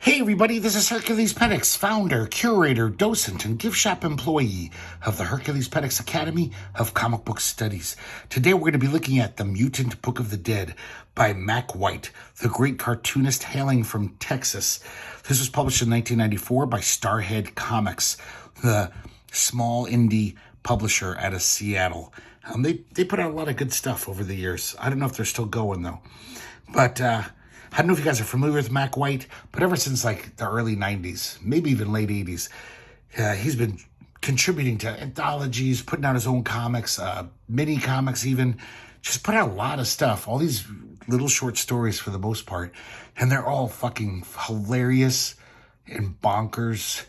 Hey everybody, this is herculespetix, founder, curator, docent, and gift shop employee of the herculespetix Academy of Comic Book Studies. Today we're going to be looking at The Mutant Book of the Dead by Mack White, the great cartoonist hailing from Texas. This was published in 1994 by Starhead Comics, the small indie publisher out of Seattle. They put out a lot of good stuff over the years. I don't know if they're still going though. But I don't know if you guys are familiar with Mack White, but ever since like the early 90s, maybe even late 80s, he's been contributing to anthologies, putting out his own comics, mini comics even, just put out a lot of stuff, all these little short stories for the most part, and they're all fucking hilarious and bonkers,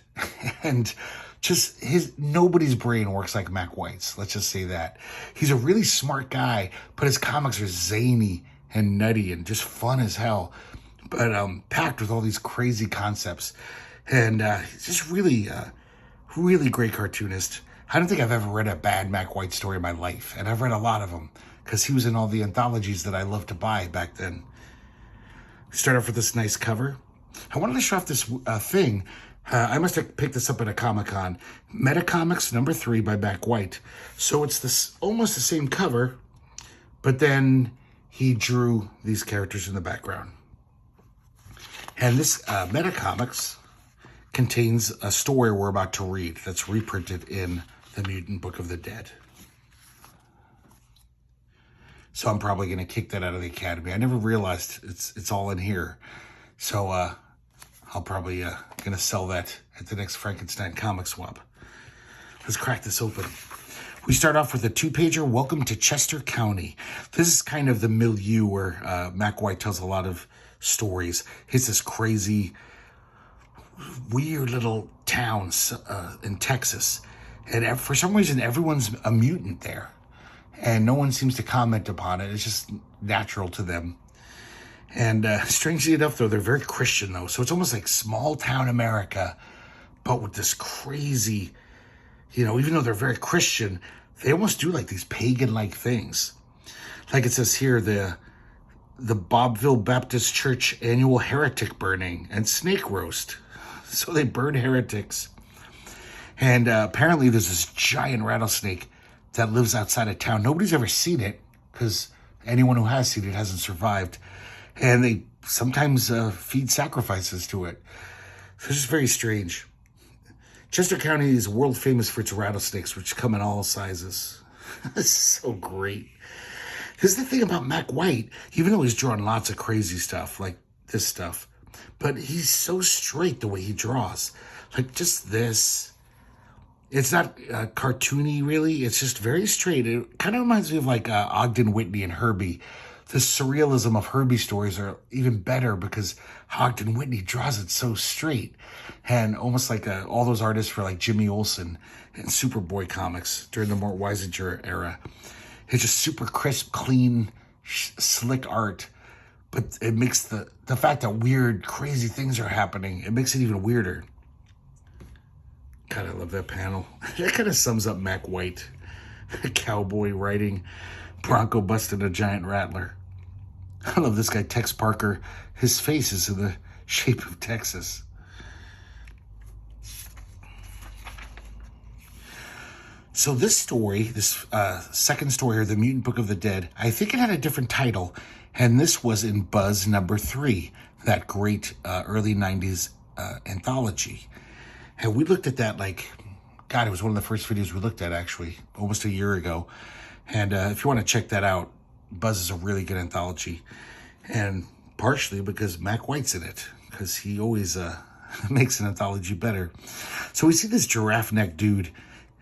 and just nobody's brain works like Mack White's, let's just say that. He's a really smart guy, but his comics are zany and nutty and just fun as hell, but packed with all these crazy concepts. And he's just really great cartoonist. I don't think I've ever read a bad Mack White story in my life, and I've read a lot of them because he was in all the anthologies that I loved to buy back then. Start off with this nice cover. I wanted to show off this thing. I must have picked this up at a Comic-Con. Metacomics number 3 by Mack White. So it's this almost the same cover, but then he drew these characters in the background. And this Metacomics contains a story we're about to read that's reprinted in The Mutant Book of the Dead. So I'm probably going to kick that out of the Academy. I never realized it's all in here. So I'll probably going to sell that at the next Frankenstein comic swap. Let's crack this open. We start off with a 2-pager, Welcome to Chester County. This is kind of the milieu where Mack White tells a lot of stories. It's this crazy, weird little town in Texas. And for some reason, everyone's a mutant there. And no one seems to comment upon it. It's just natural to them. And strangely enough, though, they're very Christian, though. So it's almost like small town America, but with this crazy, even though they're very Christian, they almost do like these pagan-like things. Like it says here, the Bobville Baptist Church annual heretic burning and snake roast. So they burn heretics. And apparently there's this giant rattlesnake that lives outside of town. Nobody's ever seen it because anyone who has seen it hasn't survived. And they sometimes feed sacrifices to it. So it's just very strange. Chester County is world famous for its rattlesnakes, which come in all sizes. This is so great. Here's the thing about Mack White, even though he's drawn lots of crazy stuff, like this stuff, but he's so straight the way he draws. Like just this. It's not cartoony, really. It's just very straight. It kind of reminds me of like Ogden Whitney and Herbie. The surrealism of Herbie stories are even better because Ogden Whitney draws it so straight, and almost like all those artists for like Jimmy Olsen and Superboy comics during the Mort Weisinger era. It's just super crisp, clean, slick art, but it makes the fact that weird, crazy things are happening, it makes it even weirder. God, I love that panel. That kind of sums up Mack White. A cowboy riding bronco busting a giant rattler. I love this guy, Tex Parker. His face is in the shape of Texas. So this story, this second story here, The Mutant Book of the Dead, I think it had a different title. And this was in Buzz number 3, that great early 90s anthology. And we looked at that like, God, it was one of the first videos we looked at actually, almost a year ago. And if you want to check that out, Buzz is a really good anthology. And partially because Mack White's in it, because he always makes an anthology better. So we see this giraffe neck dude.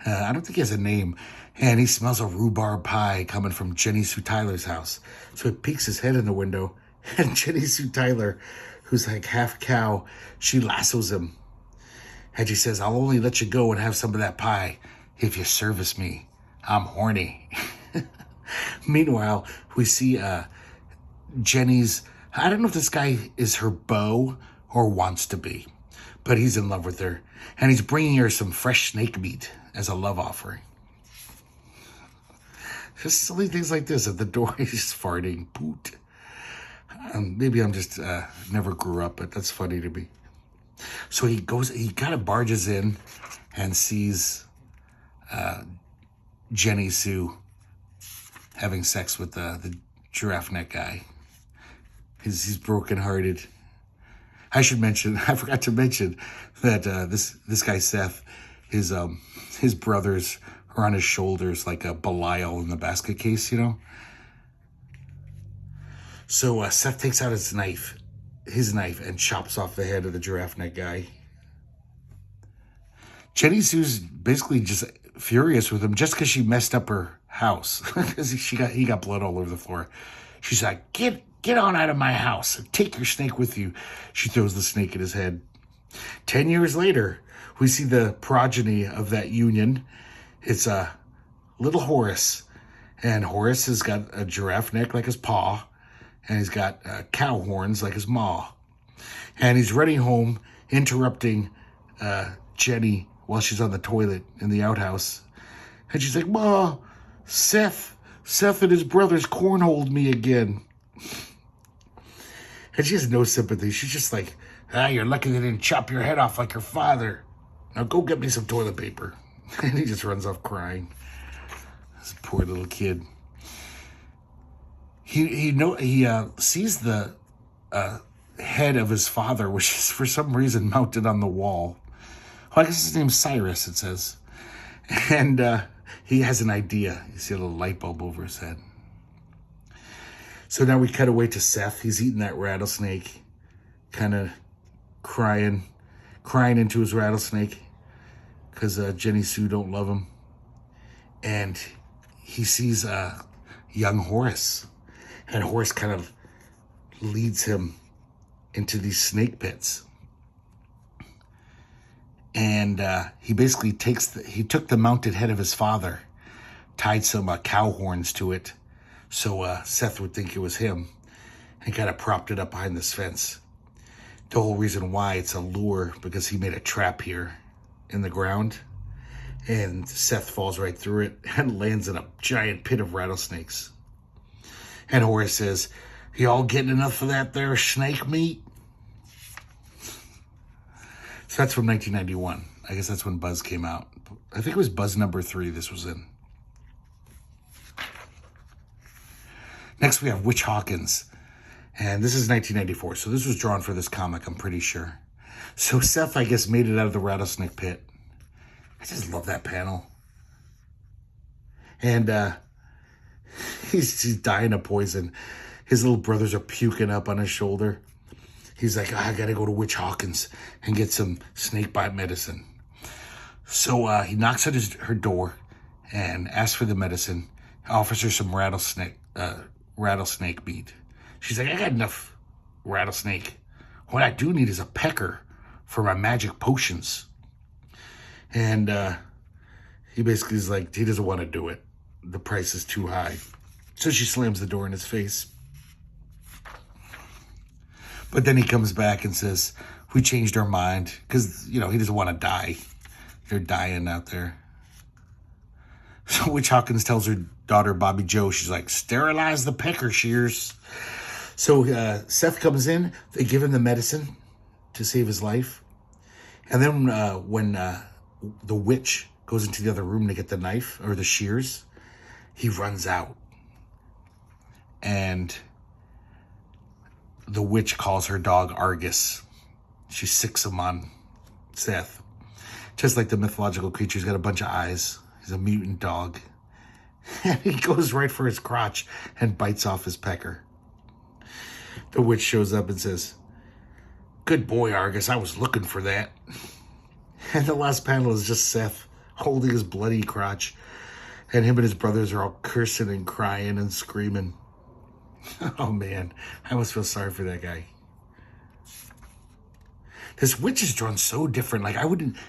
I don't think he has a name. And he smells a rhubarb pie coming from Jenny Sue Tyler's house. So he peeks his head in the window. And Jenny Sue Tyler, who's like half cow, she lassos him. And she says, I'll only let you go and have some of that pie if you service me. I'm horny. Meanwhile, we see Jenny's, I don't know if this guy is her beau or wants to be, but he's in love with her. And he's bringing her some fresh snake meat as a love offering. Just silly things like this. At the door, he's just farting. Poot. Maybe I'm just never grew up, but that's funny to me. So he kind of barges in and sees Jenny Sue having sex with the giraffe neck guy. He's brokenhearted. I forgot to mention that this guy Seth, his brothers are on his shoulders like a Belial in the basket case, you know. So Seth takes out his knife, and chops off the head of the giraffe neck guy. Jenny Sue's basically just furious with him just because she messed up her house. Because he got blood all over the floor. She's like, get on out of my house and take your snake with you. She throws the snake at his head. 10 years later, we see the progeny of that union. It's little Horace. And Horace has got a giraffe neck like his paw. And he's got cow horns like his maw. And he's running home, interrupting Jenny while she's on the toilet in the outhouse. And she's like, Ma, Seth and his brothers cornholed me again. And she has no sympathy. She's just like, you're lucky they didn't chop your head off like your father. Now go get me some toilet paper. And he just runs off crying. This poor little kid. He sees the head of his father, which is for some reason mounted on the wall. Well, I guess his name's Cyrus, it says. And he has an idea. You see a little light bulb over his head. So now we cut away to Seth. He's eating that rattlesnake, kind of crying into his rattlesnake because Jenny Sue don't love him. And he sees young Horace. And Horace kind of leads him into these snake pits. And he basically took the mounted head of his father, tied some cow horns to it, so Seth would think it was him, and kind of propped it up behind this fence. The whole reason why it's a lure, because he made a trap here in the ground, and Seth falls right through it and lands in a giant pit of rattlesnakes. And Horace says, y'all getting enough of that there snake meat? So that's from 1991. I guess that's when Buzz came out. I think it was Buzz number 3 this was in. Next we have Witch Hawkins. And this is 1994. So this was drawn for this comic, I'm pretty sure. So Seth, I guess, made it out of the rattlesnake pit. I just love that panel. And he's dying of poison. His little brothers are puking up on his shoulder. He's like, I gotta go to Witch Hawkins and get some snake bite medicine. So he knocks at her door and asks for the medicine. Offers her some rattlesnake meat. She's like, I got enough rattlesnake. What I do need is a pecker for my magic potions. And he basically is like, he doesn't want to do it. The price is too high. So she slams the door in his face. But then he comes back and says, we changed our mind. Because, he doesn't want to die. They're dying out there. So Witch Hawkins tells her daughter, Bobby Joe, she's like, sterilize the pecker shears. So Seth comes in. They give him the medicine to save his life. And then when the witch goes into the other room to get the knife or the shears, he runs out. And the witch calls her dog Argus. She sicks him on Seth. Just like the mythological creature, he's got a bunch of eyes. He's a mutant dog. And he goes right for his crotch and bites off his pecker. The witch shows up and says, good boy, Argus, I was looking for that. And the last panel is just Seth holding his bloody crotch. And him and his brothers are all cursing and crying and screaming. Oh, man. I almost feel sorry for that guy. This witch is drawn so different. Like,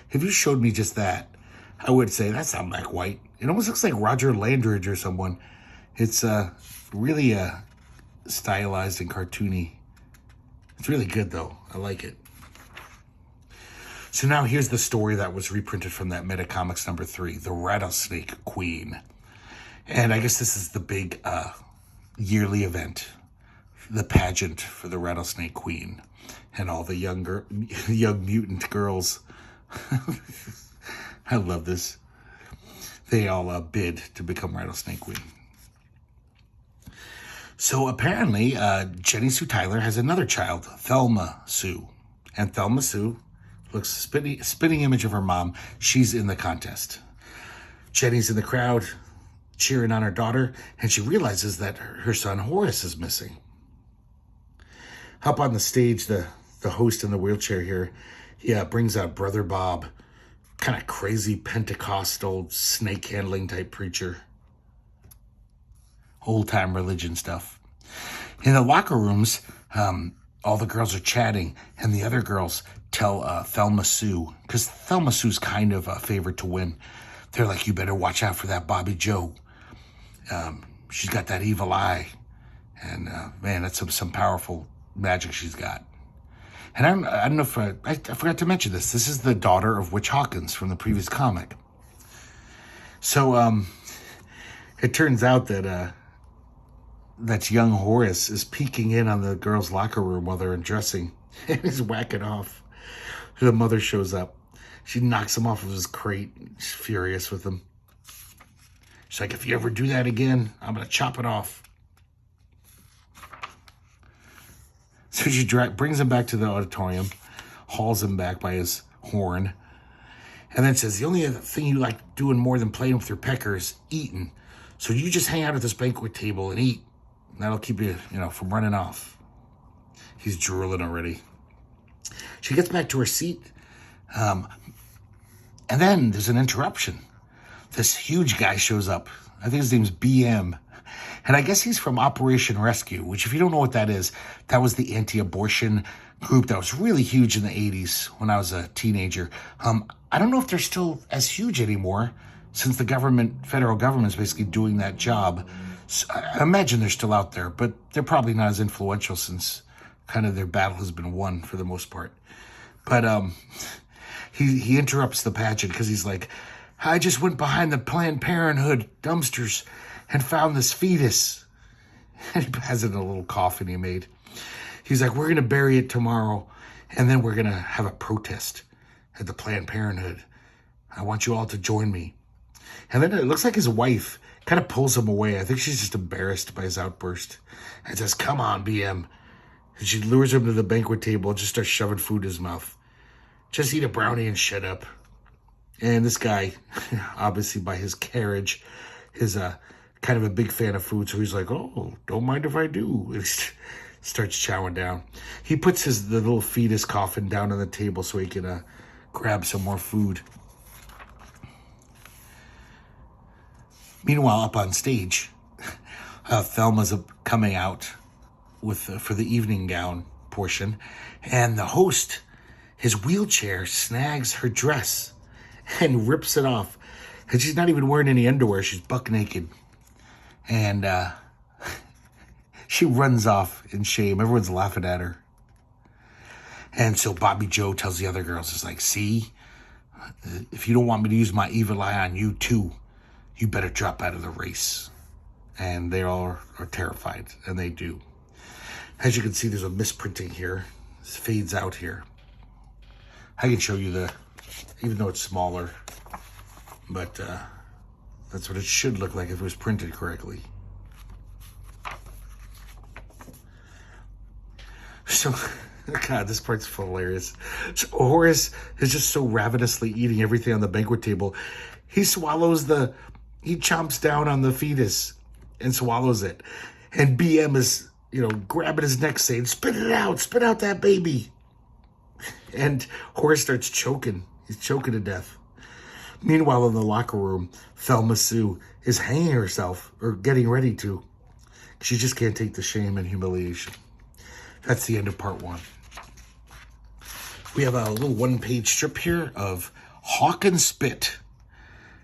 if you showed me just that, I would say, that's not Mack White. It almost looks like Roger Landridge or someone. It's really stylized and cartoony. It's really good, though. I like it. So now here's the story that was reprinted from that Meta Comics number 3, The Rattlesnake Queen. And I guess this is the big yearly event the pageant for the Rattlesnake Queen, and all the young mutant girls. I love this. They all bid to become Rattlesnake Queen. So apparently, Jenny Sue Tyler has another child, Thelma Sue. And Thelma Sue looks spitting image of her mom. She's in the contest. Jenny's in the crowd cheering on her daughter, and she realizes that her son Horace is missing. Up on the stage, the host in the wheelchair here, he brings out Brother Bob, kind of crazy Pentecostal snake handling type preacher. Old time religion stuff. In the locker rooms, all the girls are chatting, and the other girls tell Thelma Sue, because Thelma Sue's kind of a favorite to win. They're like, you better watch out for that Bobby Joe. She's got that evil eye. And man, that's some powerful magic she's got. And I don't know if I forgot to mention this. This is the daughter of Witch Hawkins from the previous comic. So it turns out that that young Horace is peeking in on the girls' locker room while they're undressing, and he's whacking off. The mother shows up. She knocks him off of his crate. She's furious with him. She's like, if you ever do that again, I'm going to chop it off. So she brings him back to the auditorium, hauls him back by his horn, and then says, the only other thing you like doing more than playing with your pecker is eating. So you just hang out at this banquet table and eat. That'll keep you, from running off. He's drooling already. She gets back to her seat, and then there's an interruption. This huge guy shows up. I think his name's BM. And I guess he's from Operation Rescue, which if you don't know what that is, that was the anti-abortion group that was really huge in the 80s when I was a teenager. I don't know if they're still as huge anymore since the federal government is basically doing that job. So I imagine they're still out there, but they're probably not as influential since kind of their battle has been won for the most part. But he interrupts the pageant because he's like, I just went behind the Planned Parenthood dumpsters and found this fetus. And he has it in a little coffin he made. He's like, we're going to bury it tomorrow, and then we're going to have a protest at the Planned Parenthood. I want you all to join me. And then it looks like his wife kind of pulls him away. I think she's just embarrassed by his outburst. And says, come on, BM. And she lures him to the banquet table and just starts shoving food in his mouth. Just eat a brownie and shut up. And this guy, obviously by his carriage, is kind of a big fan of food. So he's like, oh, don't mind if I do. And he starts chowing down. He puts the little fetus coffin down on the table so he can grab some more food. Meanwhile, up on stage, Thelma's coming out for the evening gown portion, and the host, his wheelchair, snags her dress and rips it off. And she's not even wearing any underwear. She's buck naked. And she runs off in shame. Everyone's laughing at her. And so Bobby Joe tells the other girls, it's like, see, if you don't want me to use my evil eye on you too, you better drop out of the race. And they all are terrified, and they do. As you can see, there's a misprinting here. This fades out here. I can show you even though it's smaller, but that's what it should look like if it was printed correctly. So, God, this part's hilarious. So Horace is just so ravenously eating everything on the banquet table. He chomps down on the fetus and swallows it. And BM is, grabbing his neck saying, spit out that baby. And Horace starts choking. He's choking to death. Meanwhile, in the locker room, Thelma Sue is hanging herself, or getting ready to. She just can't take the shame and humiliation. That's the end of part 1. We have a little 1-page strip here of Hawk and Spit.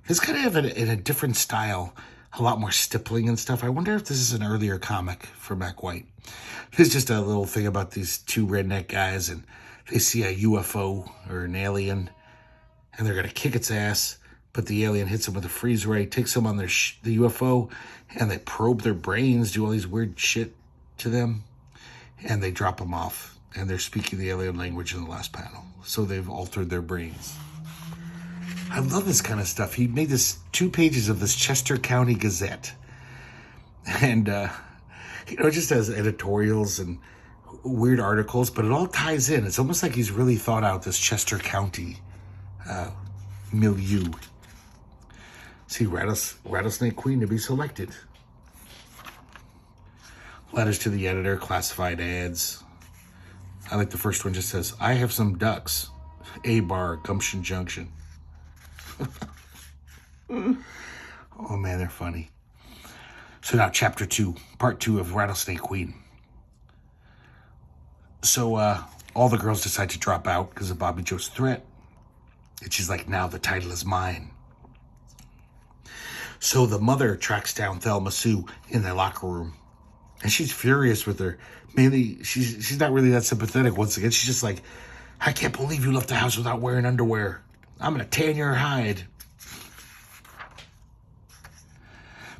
It's kind of in a different style, a lot more stippling and stuff. I wonder if this is an earlier comic for Mack White. There's just a little thing about these two redneck guys, and they see a UFO or an alien, and they're going to kick its ass, but the alien hits them with a freeze ray, takes them on the UFO, and they probe their brains, do all these weird shit to them. and they drop them off, and they're speaking the alien language in the last panel. So they've altered their brains. I love this kind of stuff. He made this 2 pages of this Chester County Gazette. And, it just has editorials and weird articles, but it all ties in. It's almost like he's really thought out this Chester County milieu. See, Rattlesnake Queen to be selected. Letters to the editor, classified ads. I like the first one, just says, I have some ducks. A-bar, Gumption Junction. Oh man, they're funny. So now chapter 2, part 2 of Rattlesnake Queen. So all the girls decide to drop out because of Bobby Joe's threat. And she's like, now the title is mine. So the mother tracks down Thelma Sue in the locker room. And she's furious with her. Mainly, she's not really that sympathetic once again. She's just like, I can't believe you left the house without wearing underwear. I'm going to tan your hide.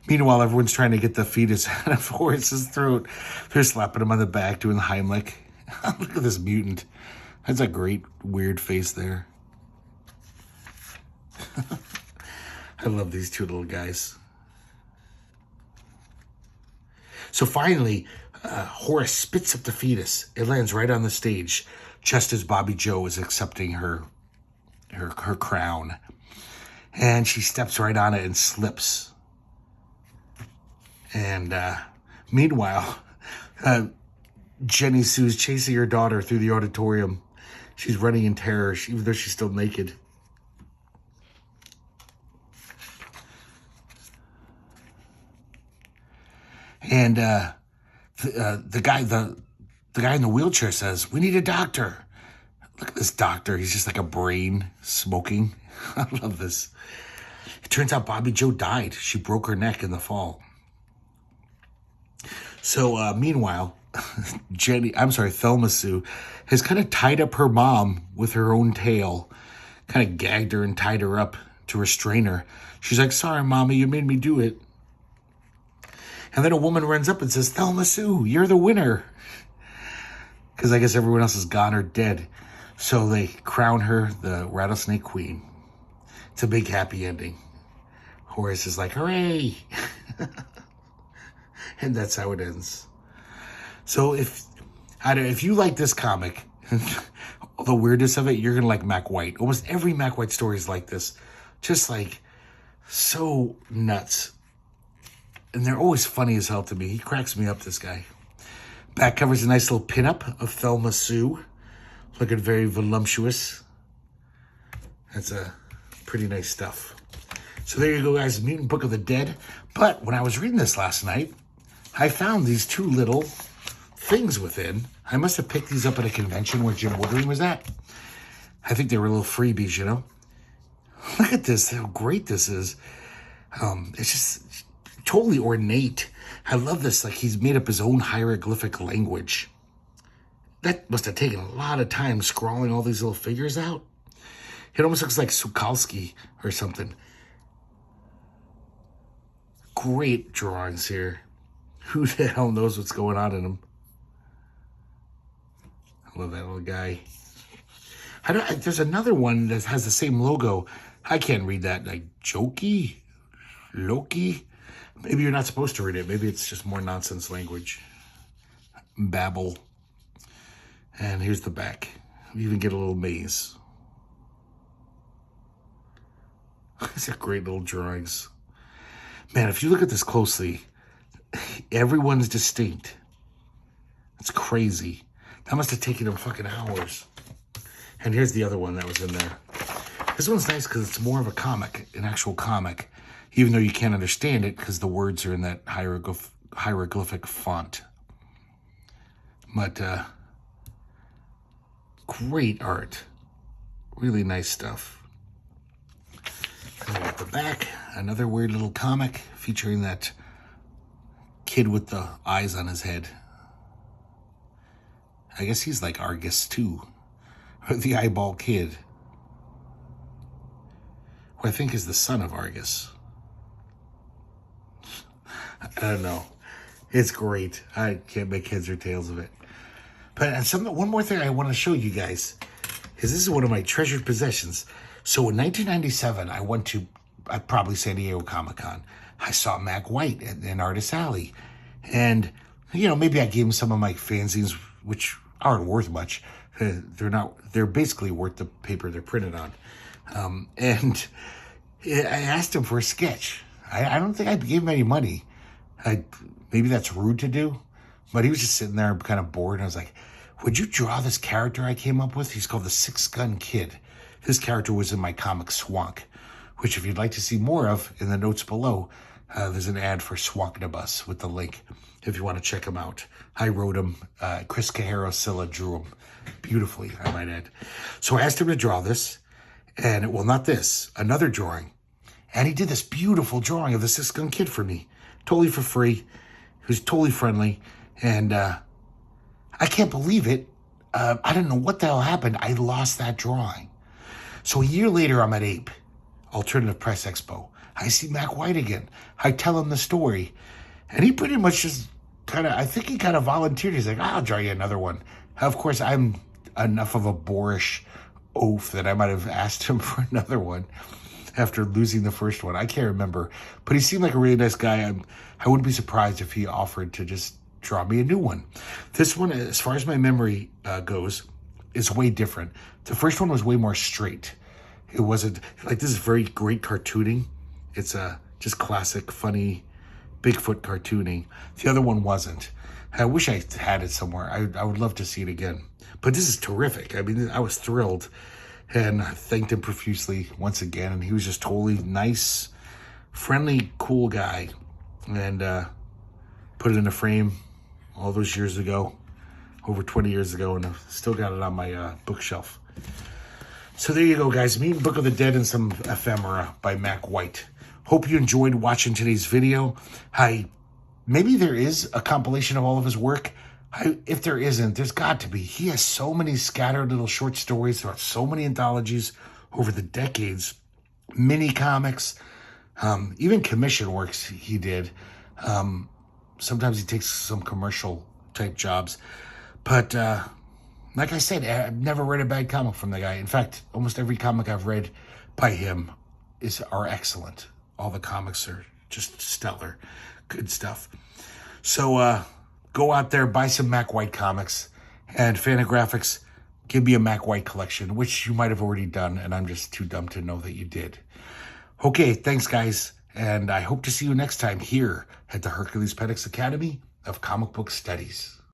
Meanwhile, everyone's trying to get the fetus out of Horace's throat. They're slapping him on the back, doing the Heimlich. Look at this mutant. That's a great, weird face there. I love these 2 little guys. So finally, Horace spits up the fetus. It lands right on the stage, just as Bobby Joe is accepting her crown. And she steps right on it and slips. And meanwhile, Jenny Sue's chasing her daughter through the auditorium. She's running in terror, even though she's still naked. And the guy in the wheelchair says, we need a doctor. Look at this doctor. He's just like a brain smoking. I love this. It turns out Bobby Joe died. She broke her neck in the fall. So meanwhile, Thelma Sue has kind of tied up her mom with her own tail, kind of gagged her and tied her up to restrain her. She's like, sorry, Mommy, you made me do it. And then a woman runs up and says, Thelma Sue, you're the winner. Because I guess everyone else is gone or dead. So they crown her the Rattlesnake Queen. It's a big happy ending. Horace is like, hooray. And that's how it ends. So if you like this comic, the weirdness of it, you're going to like Mack White. Almost every Mack White story is like this. Just like so nuts. And they're always funny as hell to me. He cracks me up, this guy. Back covers a nice little pinup of Thelma Sue. Looking very voluptuous. That's pretty nice stuff. So there you go, guys. Mutant Book of the Dead. But when I was reading this last night, I found these 2 little things within. I must have picked these up at a convention where Jim Woodring was at. I think they were little freebies, you know. Look at this. How great this is. It's just totally ornate. I love this. Like, he's made up his own hieroglyphic language. That must have taken a lot of time scrawling all these little figures out. It almost looks like Sukalski or something. Great drawings here. Who the hell knows what's going on in them? I love that little guy. There's another one that has the same logo. I can't read that. Like, Jokey? Loki? Maybe you're not supposed to read it. Maybe it's just more nonsense language. Babble. And here's the back. We even get a little maze. These are great little drawings. Man, if you look at this closely, everyone's distinct. It's crazy. That must have taken them fucking hours. And here's the other one that was in there. This one's nice because it's more of a comic, an actual comic, even though you can't understand it because the words are in that hieroglyphic font. But great art. Really nice stuff. And at the back, another weird little comic featuring that kid with the eyes on his head. I guess he's like Argus too. Or the eyeball kid. Who I think is the son of Argus. I don't know. It's great. I can't make heads or tails of it. But one more thing I want to show you guys is this is one of my treasured possessions. So in 1997, I went to probably San Diego Comic-Con. I saw Mack White in Artist Alley. And, you know, maybe I gave him some of my fanzines, which aren't worth much. They're basically worth the paper they're printed on. And I asked him for a sketch. I don't think I gave him any money. Maybe that's rude to do, but he was just sitting there kind of bored. And I was like, would you draw this character I came up with? He's called the Six Gun Kid. His character was in my comic Swank, which if you'd like to see more of, in the notes below, there's an ad for Swanknibus with the link if you want to check him out. I wrote him. Chris Cajero Cilla drew him beautifully, I might add. So I asked him to draw this, and, well, not this, another drawing. And he did this beautiful drawing of the Six Gun Kid for me, totally for free. He was totally friendly, and I can't believe it. I don't know what the hell happened. I lost that drawing. So a year later, I'm at APE, Alternative Press Expo. I see Mack White again. I tell him the story, and he pretty much just I think he kind of volunteered. He's like, I'll draw you another one. Of course, I'm enough of a boorish oaf that I might have asked him for another one after losing the first one. I can't remember, but he seemed like a really nice guy. I wouldn't be surprised if he offered to just draw me a new one. This one, as far as my memory goes, is way different. The first one was way more straight. It wasn't like, this is very great cartooning. It's just classic, funny, Bigfoot cartooning. The other one wasn't. I wish I had it somewhere. I would love to see it again. But this is terrific. I mean, I was thrilled. And I thanked him profusely once again. And he was just totally nice, friendly, cool guy. And put it in a frame all those years ago, over 20 years ago. And I've still got it on my bookshelf. So there you go, guys. Mutant Book of the Dead and Some Ephemera by Mack White. Hope you enjoyed watching today's video. Maybe there is a compilation of all of his work. If there isn't, there's got to be. He has so many scattered little short stories throughout so many anthologies over the decades. Mini comics, even commission works he did. Sometimes he takes some commercial type jobs. But like I said, I've never read a bad comic from the guy. In fact, almost every comic I've read by him are excellent. All the comics are just stellar. Good stuff. So go out there, buy some Mack White comics. And Fantagraphics, give me a Mack White collection, which you might have already done, and I'm just too dumb to know that you did. Okay, thanks, guys. And I hope to see you next time here at the herculespetix Academy of Comic Book Studies.